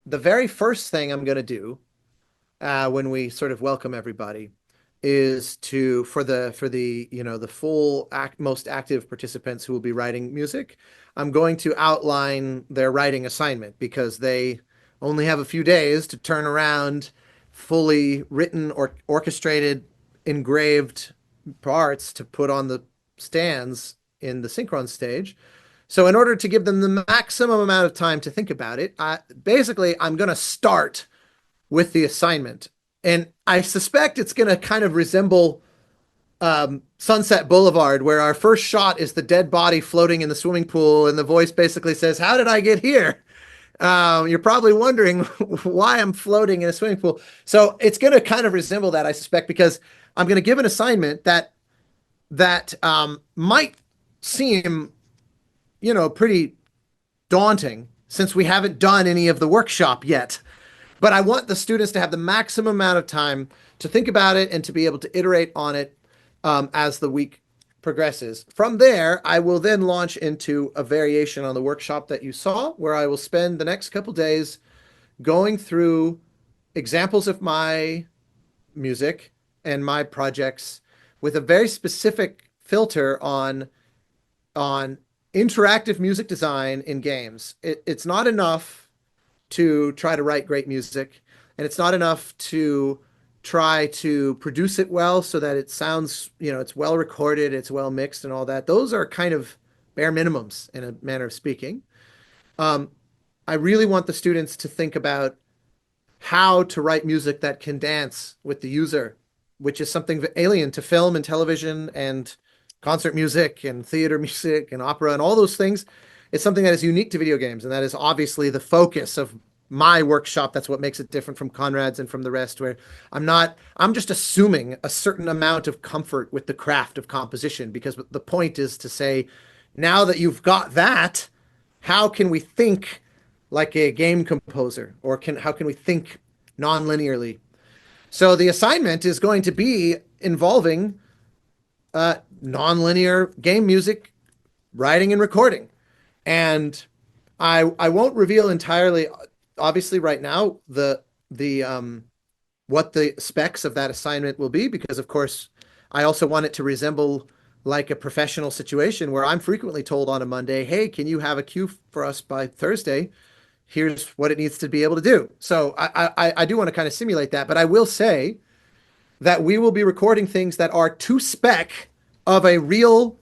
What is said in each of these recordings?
the very first thing I'm going to do when we sort of welcome everybody is to for the the full most active participants who will be writing music. I'm going to outline their writing assignment because they only have a few days to turn around fully written or orchestrated, engraved parts to put on the stands in the synchron stage. So in order to give them the maximum amount of time to think about it, basically I'm going to start with the assignment. And I suspect it's going to kind of resemble Sunset Boulevard, where our first shot is the dead body floating in the swimming pool, and the voice basically says, "How did I get here?" You're probably wondering why I'm floating in a swimming pool. So it's going to kind of resemble that, I suspect, because I'm going to give an assignment that might seem, pretty daunting since we haven't done any of the workshop yet. But I want the students to have the maximum amount of time to think about it and to be able to iterate on it as the week progresses. From there, I will then launch into a variation on the workshop that you saw, where I will spend the next couple days going through examples of my music and my projects with a very specific filter on interactive music design in games. It's not enough to try to write great music, and it's not enough to try to produce it well so that it sounds, it's well recorded, it's well mixed, and all that. Those are kind of bare minimums in a manner of speaking. I really want the students to think about how to write music that can dance with the user, which is something alien to film and television and concert music and theater music and opera and all those things. It's something that is unique to video games, and that is obviously the focus of my workshop. That's what makes it different from Conrad's and from the rest, where I'm just assuming a certain amount of comfort with the craft of composition, because the point is to say, now that you've got that, how can we think like a game composer, or how can we think non-linearly? So the assignment is going to be involving non-linear game music writing and recording. And I won't reveal entirely, obviously, right now the what the specs of that assignment will be, because of course I also want it to resemble like a professional situation where I'm frequently told on a Monday, "Hey, can you have a cue for us by Thursday? Here's what it needs to be able to do." So I do want to kind of simulate that, but I will say that we will be recording things that are to spec of a real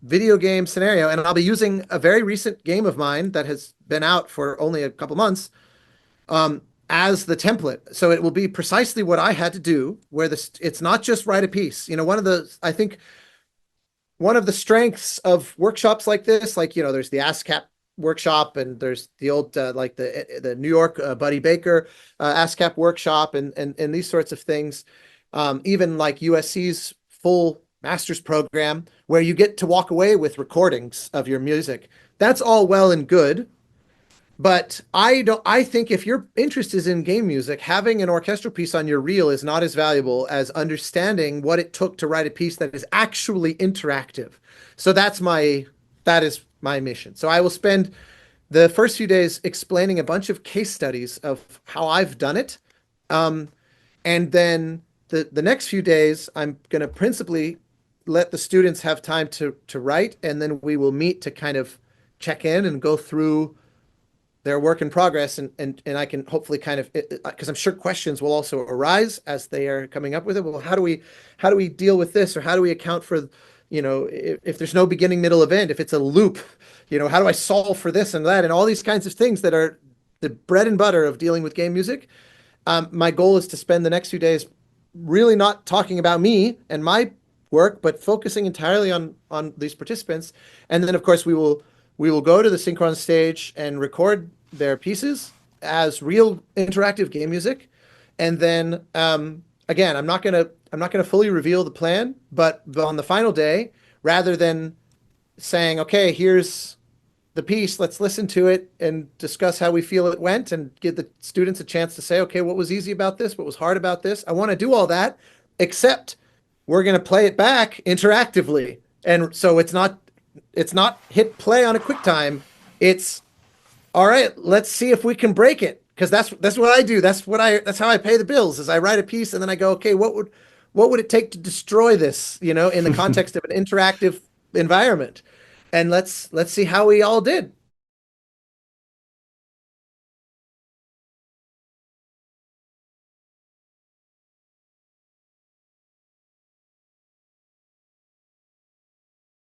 video game scenario. And I'll be using a very recent game of mine that has been out for only a couple months as the template. So it will be precisely what I had to do, where it's not just write a piece. I think one of the strengths of workshops like this, like, there's the ASCAP workshop, and there's the old like the New York Buddy Baker ASCAP workshop, and these sorts of things. Even like USC's full master's program, where you get to walk away with recordings of your music. That's all well and good, but I think if your interest is in game music, having an orchestral piece on your reel is not as valuable as understanding what it took to write a piece that is actually interactive. So that is my mission. So I will spend the first few days explaining a bunch of case studies of how I've done it. And then the next few days, I'm going to principally let the students have time to write, and then we will meet to kind of check in and go through their work in progress, and I can hopefully kind of, because I'm sure questions will also arise as they are coming up with it. Well, how do we deal with this, or how do we account for, if there's no beginning, middle, event, if it's a loop, how do I solve for this and that, and all these kinds of things that are the bread and butter of dealing with game music. My goal is to spend the next few days really not talking about me and my work, but focusing entirely on these participants. And then, of course, we will go to the Synchron Stage and record their pieces as real interactive game music. And then, again, I'm not gonna fully reveal the plan, but on the final day, rather than saying, "Okay, here's the piece, let's listen to it and discuss how we feel it went," and give the students a chance to say, "Okay, what was easy about this? What was hard about this?" I want to do all that, except we're going to play it back interactively. And so it's not hit play on a QuickTime. It's, all right, let's see if we can break it. because that's what I do. That's how I pay the bills. Is I write a piece and then I go, okay, what would it take to destroy this, in the context of an interactive environment? And let's see how we all did.